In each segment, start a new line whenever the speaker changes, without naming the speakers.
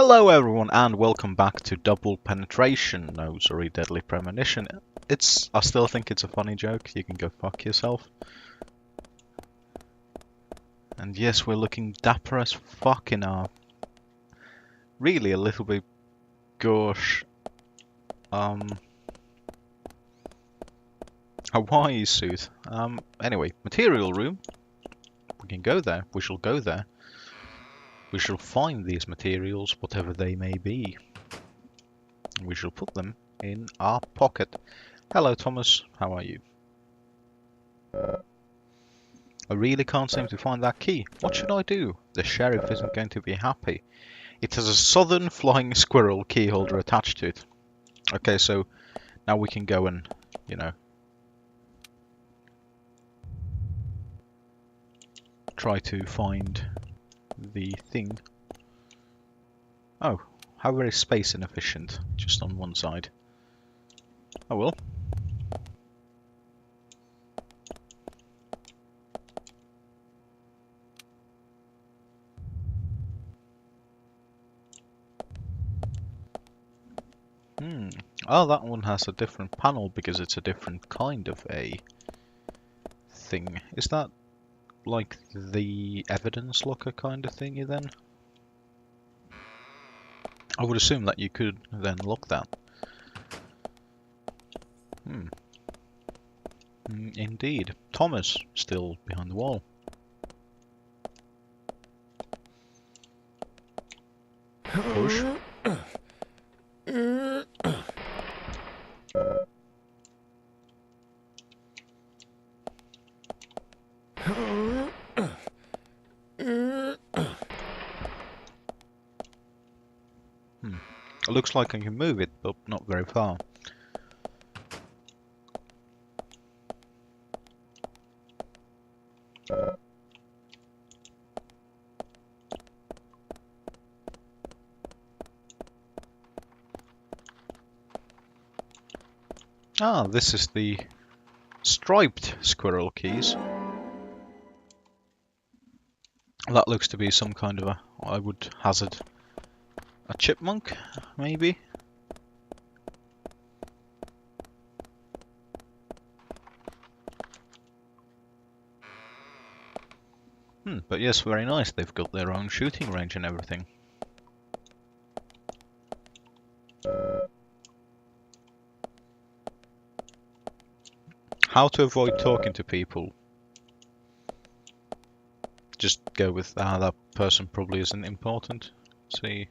Hello everyone and welcome back to Double Penetration. No, sorry, Deadly Premonition. I still think it's a funny joke. You can go fuck yourself. And yes, we're looking dapper as fuck in our really a little bit gauche Hawaii suit. Anyway, material room. We can go there. We shall go there. We shall find these materials, whatever they may be. We shall put them in our pocket. Hello, Thomas. How are you? I really can't seem to find that key. What should I do? The sheriff isn't going to be happy. It has a southern flying squirrel key holder attached to it. Okay, so now we can go and, try to find the thing. Oh, how very space inefficient. Just on one side. Oh well. Oh, that one has a different panel because it's a different kind of a thing. Is that like the evidence locker kind of thingy then? I would assume that you could then lock that. Indeed. Thomas, still behind the wall. Push. It looks like I can move it, but not very far. Ah, this is the striped squirrel keys. That looks to be some kind of a, I would hazard, a chipmunk, maybe? But yes, very nice. They've got their own shooting range and everything. How to avoid talking to people? Just go with, that person probably isn't important. See,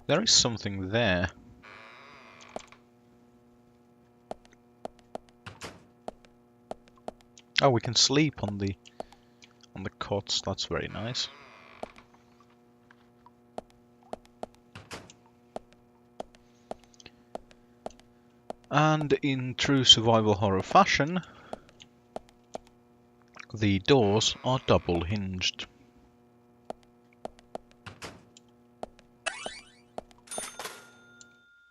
there is something there. Oh, we can sleep on the cots. That's very nice. And in true survival horror fashion, the doors are double hinged.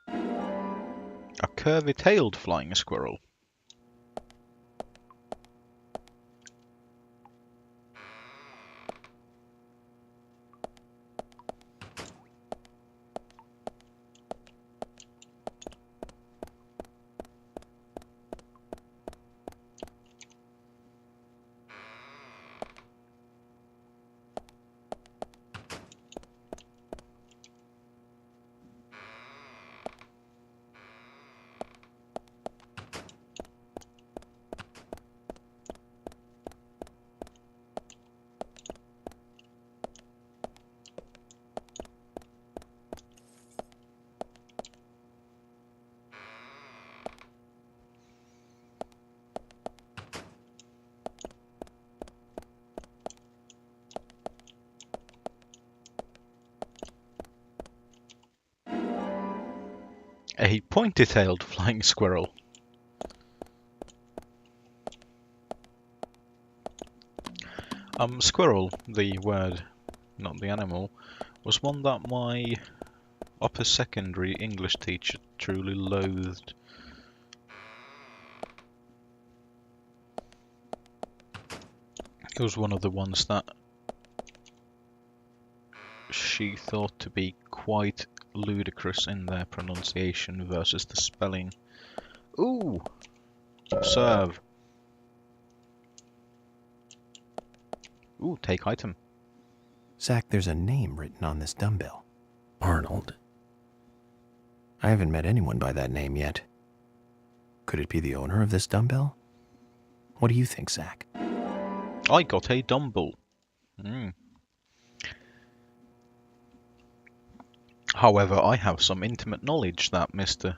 A curvy-tailed flying squirrel. A pointy-tailed flying squirrel. Squirrel, the word, not the animal, was one that my upper secondary English teacher truly loathed. It was one of the ones that she thought to be quite ludicrous in their pronunciation versus the spelling. Ooh! Observe. Ooh, take item.
Zach, there's a name written on this dumbbell. Arnold. I haven't met anyone by that name yet. Could it be the owner of this dumbbell? What do you think, Zach?
I got a dumbbell. However, I have some intimate knowledge that Mr.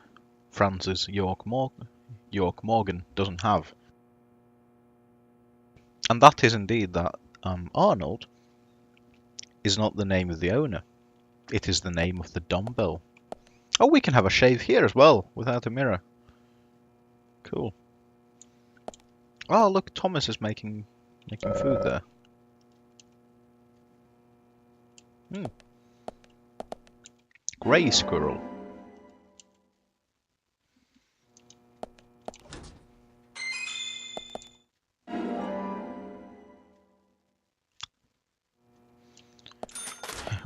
Francis York Morgan doesn't have. And that is indeed that Arnold is not the name of the owner. It is the name of the dumbbell. Oh, we can have a shave here as well, without a mirror. Cool. Oh, look, Thomas is making food there. Grey squirrel.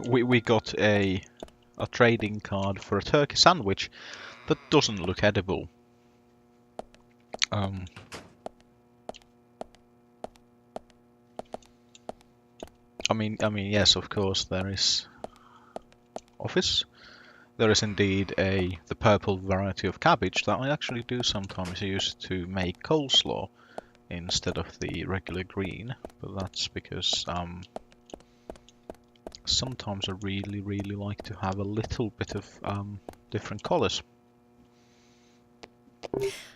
We got a trading card for a turkey sandwich that doesn't look edible. I mean, yes, of course, there is office. There is indeed the purple variety of cabbage that I actually do sometimes use to make coleslaw instead of the regular green, but that's because sometimes I really like to have a little bit of different colours.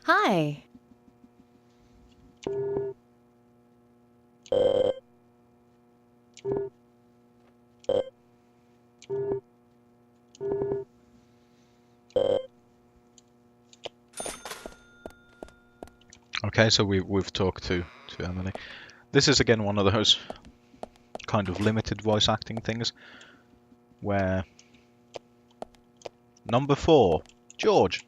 Hi.
Okay, so we've talked to Emily. This is again one of those kind of limited voice acting things where number 4, George.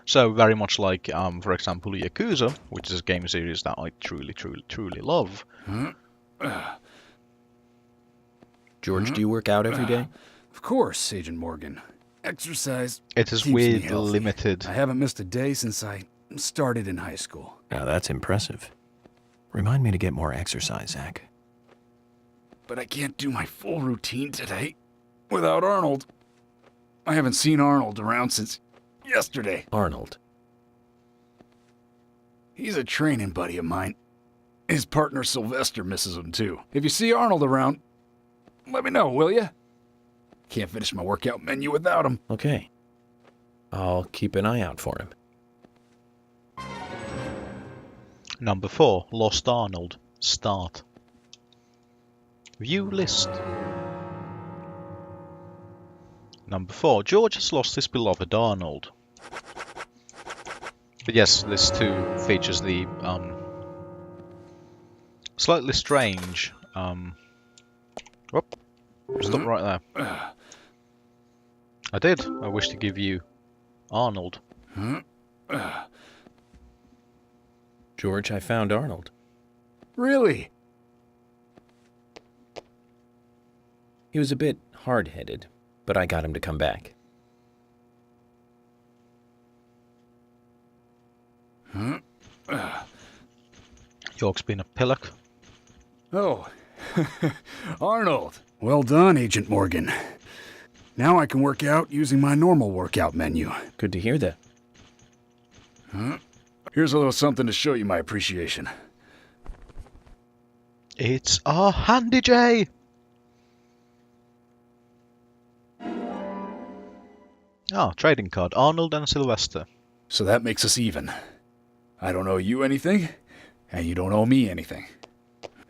So very much like, for example, Yakuza, which is a game series that I truly love.
George, do you work out every day?
Of course, Agent Morgan. Exercise
It is
keeps me
weird,
healthy.
limited.
I haven't missed a day since I started in high school.
Now that's impressive. Remind me to get more exercise, Zach.
But I can't do my full routine today without Arnold. I haven't seen Arnold around since yesterday.
Arnold.
He's a training buddy of mine. His partner Sylvester misses him too. If you see Arnold around, let me know, will ya? Can't finish my workout menu without him.
Okay. I'll keep an eye out for him.
Number 4, Lost Arnold. Start. View list. Number 4, George has lost his beloved Arnold. But yes, this too features the slightly strange. Whoop! Stop right there. I did. I wish to give you Arnold.
George, I found Arnold.
Really?
He was a bit hard-headed, but I got him to come back.
York's been a pillock.
Oh, Arnold. Well done, Agent Morgan. Now I can work out using my normal workout menu.
Good to hear that.
Here's a little something to show you my appreciation.
It's our Handy J! Ah, trading card. Arnold and Sylvester.
So that makes us even. I don't owe you anything, and you don't owe me anything.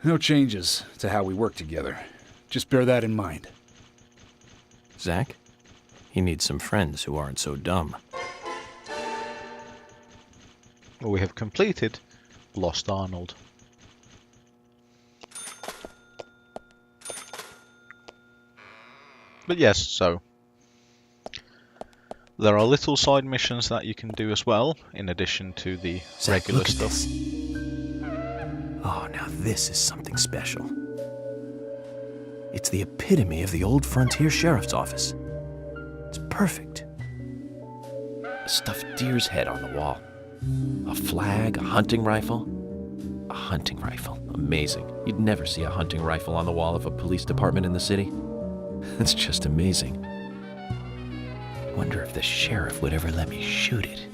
No changes to how we work together. Just bear that in mind.
Zach, he needs some friends who aren't so dumb.
Well, we have completed Lost Arnold. But yes, so There are little side missions that you can do as well, in addition to the
Zach,
regular
look at
stuff.
this. Oh, now this is something special. It's the epitome of the old frontier sheriff's office. It's perfect.
A stuffed deer's head on the wall. A flag, a hunting rifle. A hunting rifle. Amazing. You'd never see a hunting rifle on the wall of a police department in the city. It's just amazing. Wonder if the sheriff would ever let me shoot it.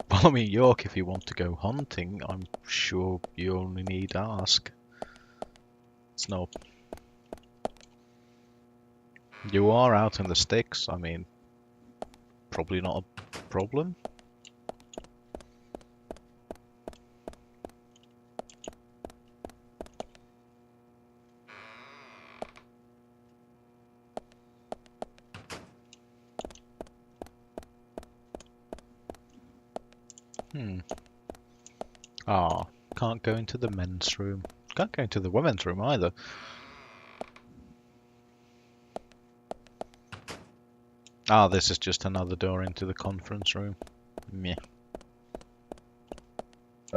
Follow me, York, if you want to go hunting. I'm sure you only need ask. It's no. You are out in the sticks. I mean, probably not a problem. Ah, can't go into the men's room. Can't go into the women's room either. Ah, this is just another door into the conference room. Meh.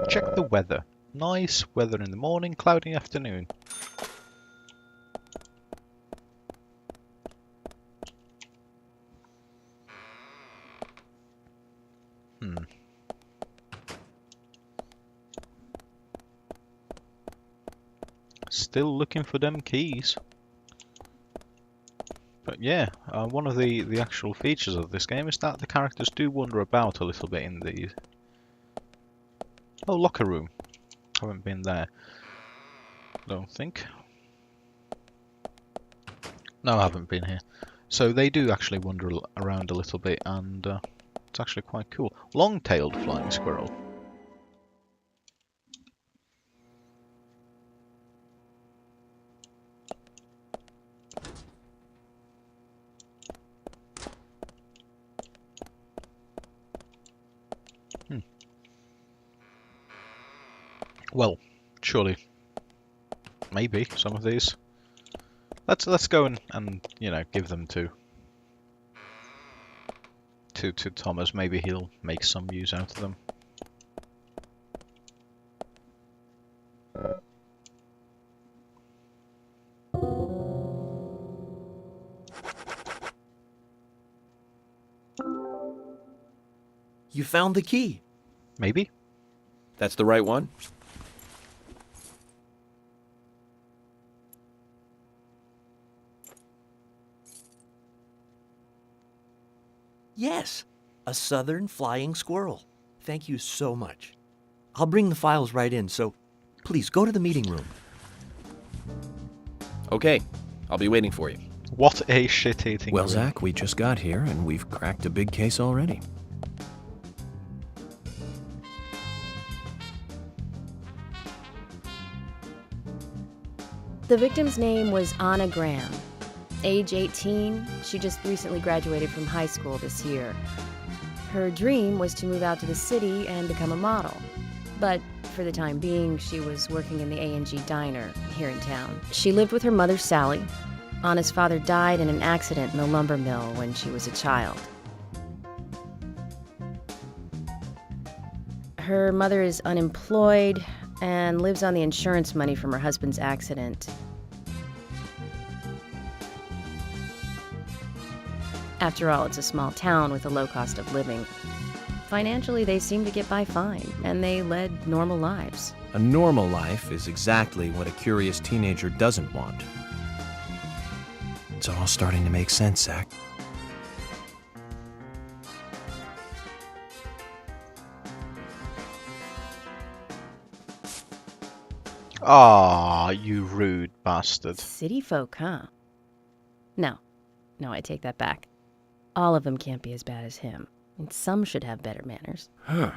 Check the weather. Nice weather in the morning, cloudy afternoon. Still looking for them keys. But yeah, one of the actual features of this game is that the characters do wander about a little bit in the... Oh, locker room. Haven't been there. Don't think. No, I haven't been here. So they do actually wander around a little bit, and it's actually quite cool. Long-tailed flying squirrel. Well, surely, maybe some of these. Let's go and you know, give them to Thomas. Maybe he'll make some use out of them.
You found the key.
Maybe.
That's the right one? Yes, a southern flying squirrel. Thank you so much. I'll bring the files right in, so please go to the meeting room. Okay, I'll be waiting for you.
What a shit-eating
Well,
room.
Zach, we just got here and we've cracked a big case already.
The victim's name was Anna Graham. Age 18, she just recently graduated from high school this year. Her dream was to move out to the city and become a model. But for the time being, she was working in the A&G diner here in town. She lived with her mother, Sally. Anna's father died in an accident in the lumber mill when she was a child. Her mother is unemployed and lives on the insurance money from her husband's accident. After all, it's a small town with a low cost of living. Financially, they seem to get by fine, and they led normal lives.
A normal life is exactly what a curious teenager doesn't want. It's all starting to make sense, Zach.
Ah, you rude bastard.
City folk, huh? No, I take that back. All of them can't be as bad as him, and some should have better manners.
Huh.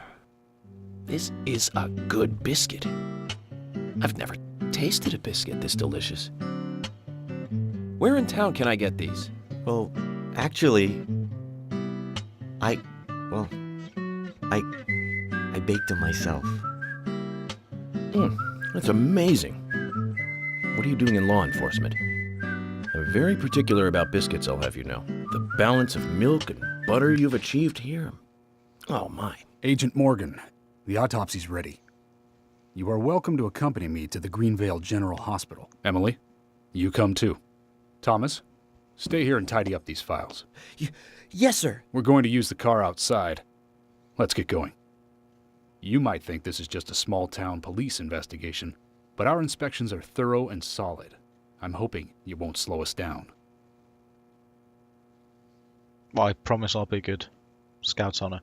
This is a good biscuit. I've never tasted a biscuit this delicious. Where in town can I get these?
Well, actually, I baked them myself.
That's amazing. What are you doing in law enforcement? I'm very particular about biscuits, I'll have you know. The balance of milk and butter you've achieved here. Oh my.
Agent Morgan, the autopsy's ready. You are welcome to accompany me to the Greenvale General Hospital. Emily, you come too. Thomas, stay here and tidy up these files.
Yes, sir.
We're going to use the car outside. Let's get going. You might think this is just a small-town police investigation, but our inspections are thorough and solid. I'm hoping you won't slow us down.
I promise I'll be good. Scout's honor.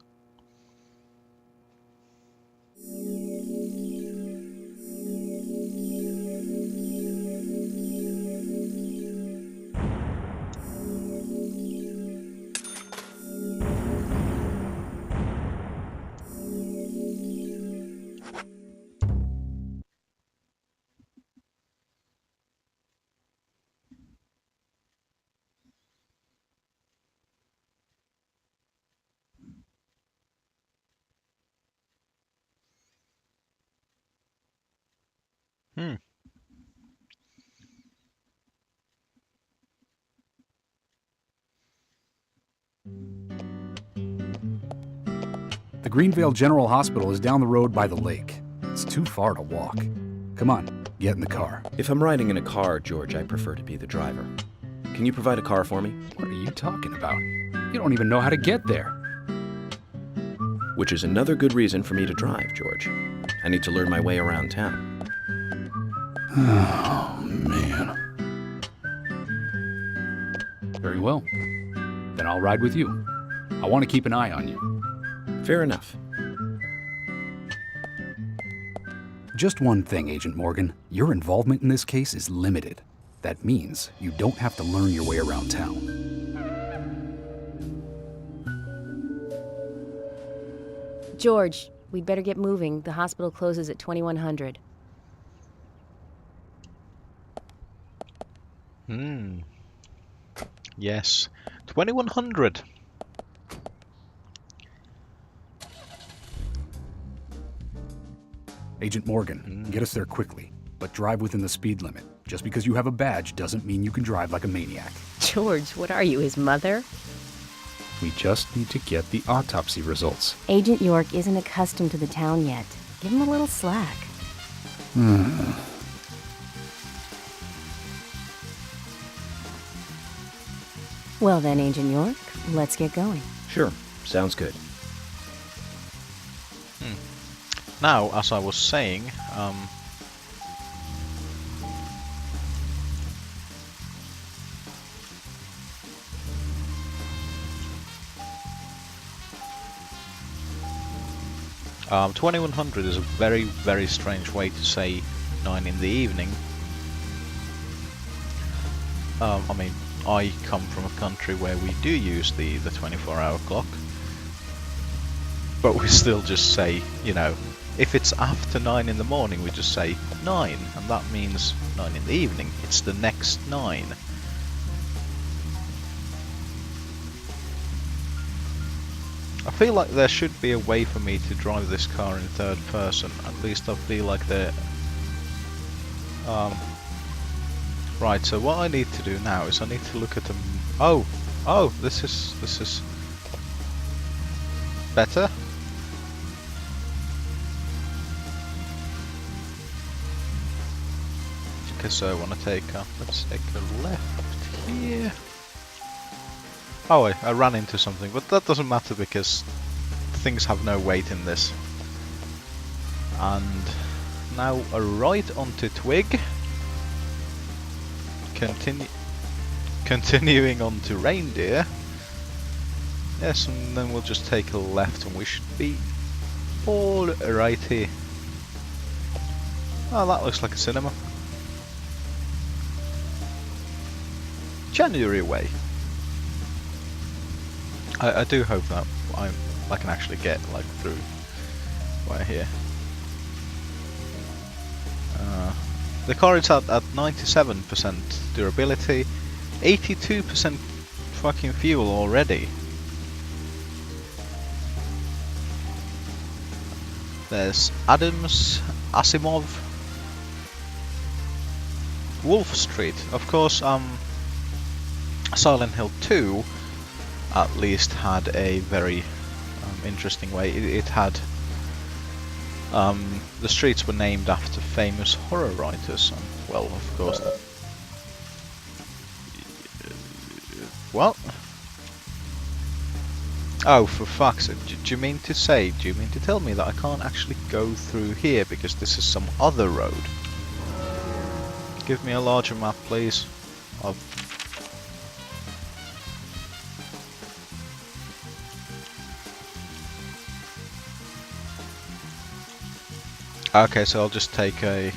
Hmm.
The Greenvale General Hospital is down the road by the lake. It's too far to walk. Come on, get in the car.
If I'm riding in a car, George, I prefer to be the driver. Can you provide a car for me?
What are you talking about? You don't even know how to get there.
Which is another good reason for me to drive, George. I need to learn my way around town.
Oh, man. Very well. Then I'll ride with you. I want to keep an eye on you.
Fair enough.
Just one thing, Agent Morgan. Your involvement in this case is limited. That means you don't have to learn your way around town.
George, we'd better get moving. The hospital closes at 2100.
Yes. 2100.
Agent Morgan, get us there quickly, but drive within the speed limit. Just because you have a badge doesn't mean you can drive like a maniac.
George, what are you, his mother?
We just need to get the autopsy results.
Agent York isn't accustomed to the town yet. Give him a little slack. Well then, Agent York, let's get going.
Sure, sounds good.
Now, as I was saying, 2100 is a very, very strange way to say 9 in the evening. I mean, I come from a country where we do use the 24-hour clock, but we still just say, you know, if it's after 9 in the morning, we just say 9, and that means 9 in the evening. It's the next 9. I feel like there should be a way for me to drive this car in third person. At least I feel like there. Right. So what I need to do now is I need to look at the. Oh, this is better. Okay, so I want to take let's take a left here. Oh, I ran into something, but that doesn't matter because things have no weight in this. And now a right onto Twig. Continuing on to Reindeer. Yes, and then we'll just take a left and we should be all right here. Oh, that looks like a cinema. January way. I do hope that I can actually get like through right here. The car is at 97% durability, 82% fucking fuel already. There's Adams, Asimov, Wolf Street. Of course, Silent Hill 2 at least had a very interesting way. It had the streets were named after famous horror writers, and well, of course. What? Oh, for fuck's sake! Do you mean to tell me that I can't actually go through here because this is some other road? Give me a larger map, please. Okay, so I'll just take a...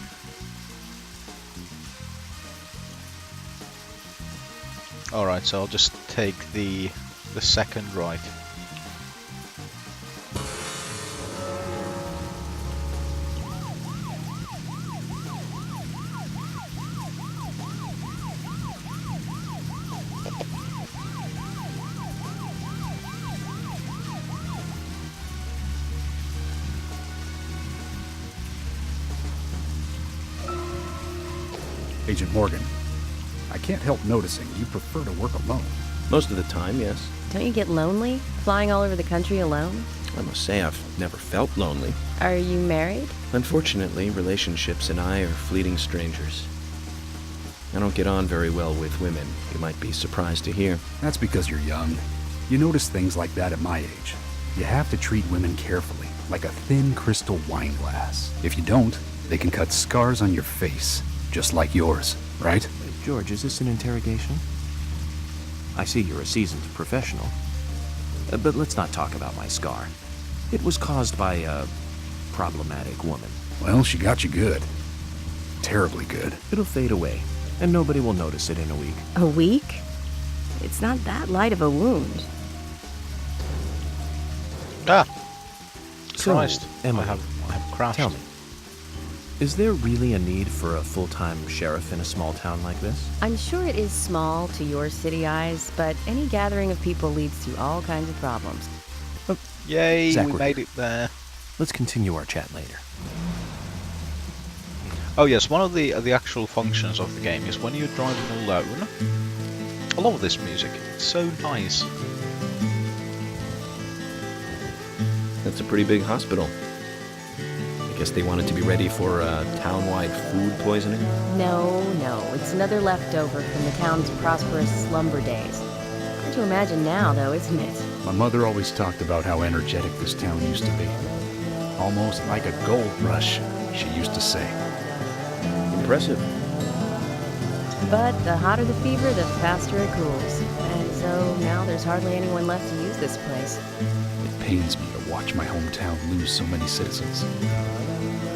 Alright, so I'll just take the second right.
Agent Morgan, I can't help noticing you prefer to work alone.
Most of the time, yes.
Don't you get lonely, flying all over the country alone?
I must say I've never felt lonely.
Are you married?
Unfortunately, relationships and I are fleeting strangers. I don't get on very well with women, you might be surprised to hear.
That's because you're young. You notice things like that at my age. You have to treat women carefully, like a thin crystal wine glass. If you don't, they can cut scars on your face, just like yours, right?
George, is this an interrogation? I see you're a seasoned professional. But let's not talk about my scar. It was caused by a problematic woman.
Well, she got you good. Terribly good.
It'll fade away, and nobody will notice it in a week.
A week? It's not that light of a wound.
Ah!
So,
Christ,
Emily,
I have crashed.
tell me, is there really a need for a full-time sheriff in a small town like this?
I'm sure it is small to your city eyes, but any gathering of people leads to all kinds of problems.
Yay,
Zach,
we
we're
made
here.
it there.
Let's continue our chat later.
Oh yes, one of the actual functions of the game is when you're driving alone. I love this music. It's so nice.
That's a pretty big hospital. I guess they wanted to be ready for town-wide food poisoning?
No, it's another leftover from the town's prosperous slumber days. Hard to imagine now, though, isn't it?
My mother always talked about how energetic this town used to be. Almost like a gold rush, she used to say.
Impressive.
But the hotter the fever, the faster it cools. And so now there's hardly anyone left to use this place.
It pains me to watch my hometown lose so many citizens.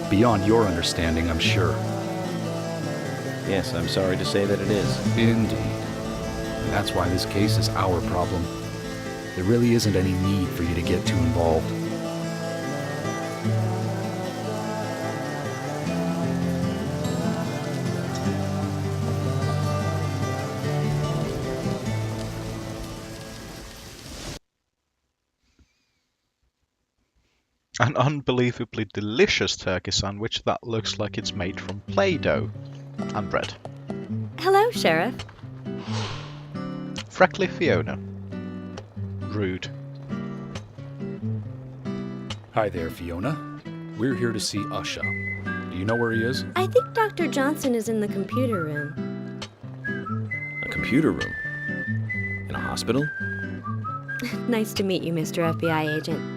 Beyond your understanding, I'm sure.
Yes, I'm sorry to say that it is.
Indeed. And that's why this case is our problem. There really isn't any need for you to get too involved.
An unbelievably delicious turkey sandwich that looks like it's made from Play-Doh and bread.
Hello, Sheriff.
Freckly Fiona. Rude.
Hi there, Fiona. We're here to see Usha. Do you know where he is?
I think Dr. Johnson is in the computer room.
A computer room? In a hospital?
Nice to meet you, Mr. FBI agent.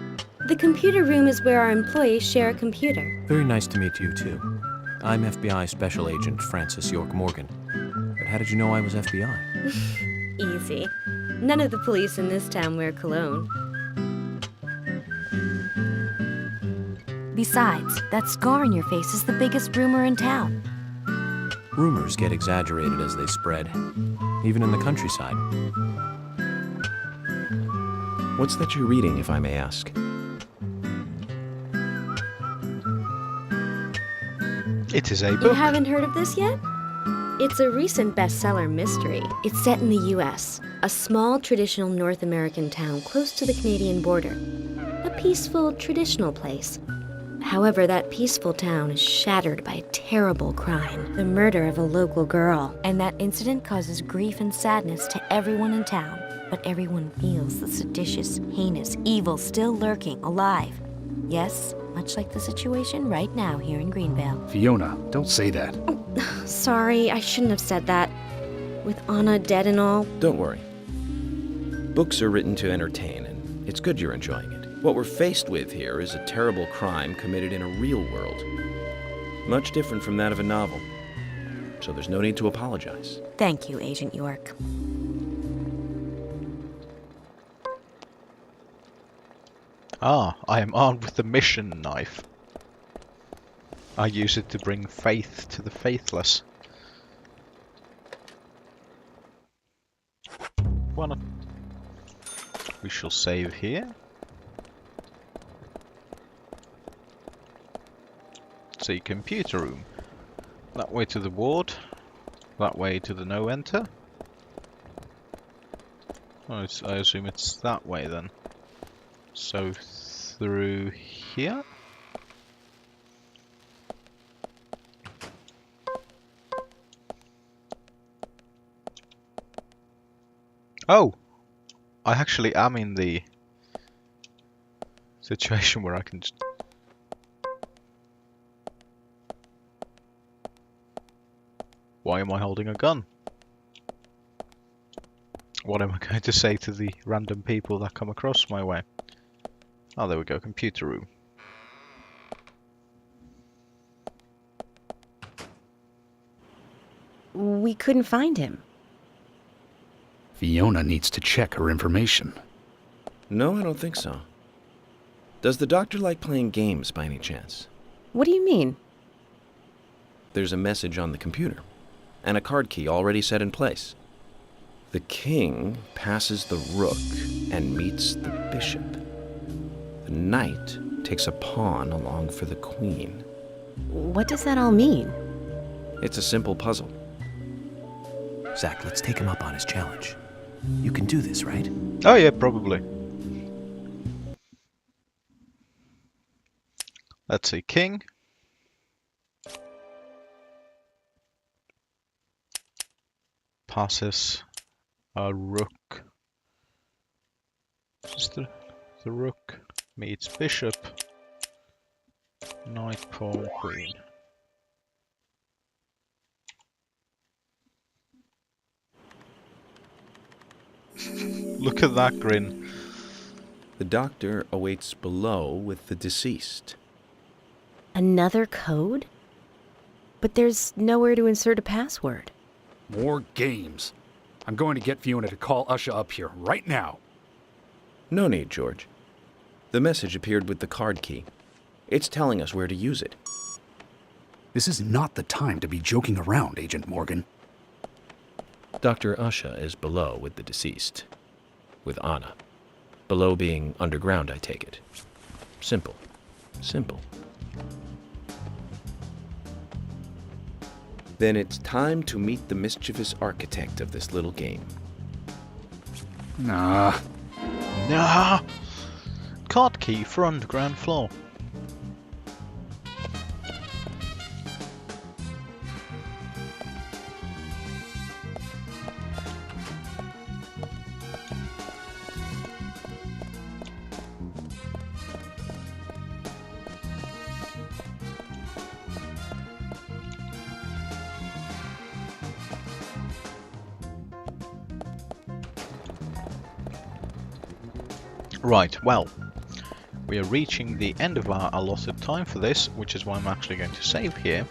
The computer room is where our employees share a computer.
Very nice to meet you, too. I'm FBI Special Agent Francis York Morgan. But how did you know I was FBI?
Easy. None of the police in this town wear cologne. Besides, that scar on your face is the biggest rumor in town.
Rumors get exaggerated as they spread, even in the countryside.
What's that you're reading, if I may ask?
It is a
You
book.
haven't heard of this yet? It's a recent bestseller mystery. It's set in the U.S., a small traditional North American town close to the Canadian border. A peaceful, traditional place. However, that peaceful town is shattered by a terrible crime, the murder of a local girl. And that incident causes grief and sadness to everyone in town. But everyone feels the seditious, heinous evil still lurking, alive. Yes, much like the situation right now here in Greenvale.
Fiona, don't say that.
Sorry, I shouldn't have said that. With Anna dead and all.
Don't worry. Books are written to entertain, and it's good you're enjoying it. What we're faced with here is a terrible crime committed in a real world. Much different from that of a novel. So there's no need to apologize.
Thank you, Agent York.
Ah, I am armed with the mission knife. I use it to bring faith to the faithless. Why not? We shall save here. See, computer room. That way to the ward. That way to the no enter. Oh, I assume it's that way then. So through here. Oh! I actually am in the situation where I can just... Why am I holding a gun? What am I going to say to the random people that come across my way? Oh, there we go, computer room.
We couldn't find him.
Fiona needs to check her information.
No, I don't think so. Does the doctor like playing games by any chance?
What do you mean?
There's a message on the computer, and a card key already set in place. The king passes the rook and meets the bishop. The knight takes a pawn along for the queen.
What does that all mean?
It's a simple puzzle.
Zach, let's take him up on his challenge. You can do this, right?
Oh yeah, probably. Let's see, king. Passes a rook. Just the rook meets bishop. Knight, pawn, queen. Look at that grin.
The doctor awaits below with the deceased.
Another code? But there's nowhere to insert a password.
More games. I'm going to get Fiona to call Usha up here right now.
No need, George. The message appeared with the card key. It's telling us where to use it.
This is not the time to be joking around, Agent Morgan.
Dr. Usha is below with the deceased. With Anna. Below being underground, I take it. Simple. Simple. Then it's time to meet the mischievous architect of this little game.
Nah.
Nah. Card key for underground floor. Right, well, we are reaching the end of our allotted time for this, which is why I'm actually going to save here.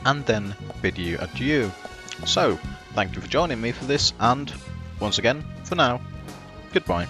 And then bid you adieu. So, thank you for joining me for this, and once again, for now, goodbye.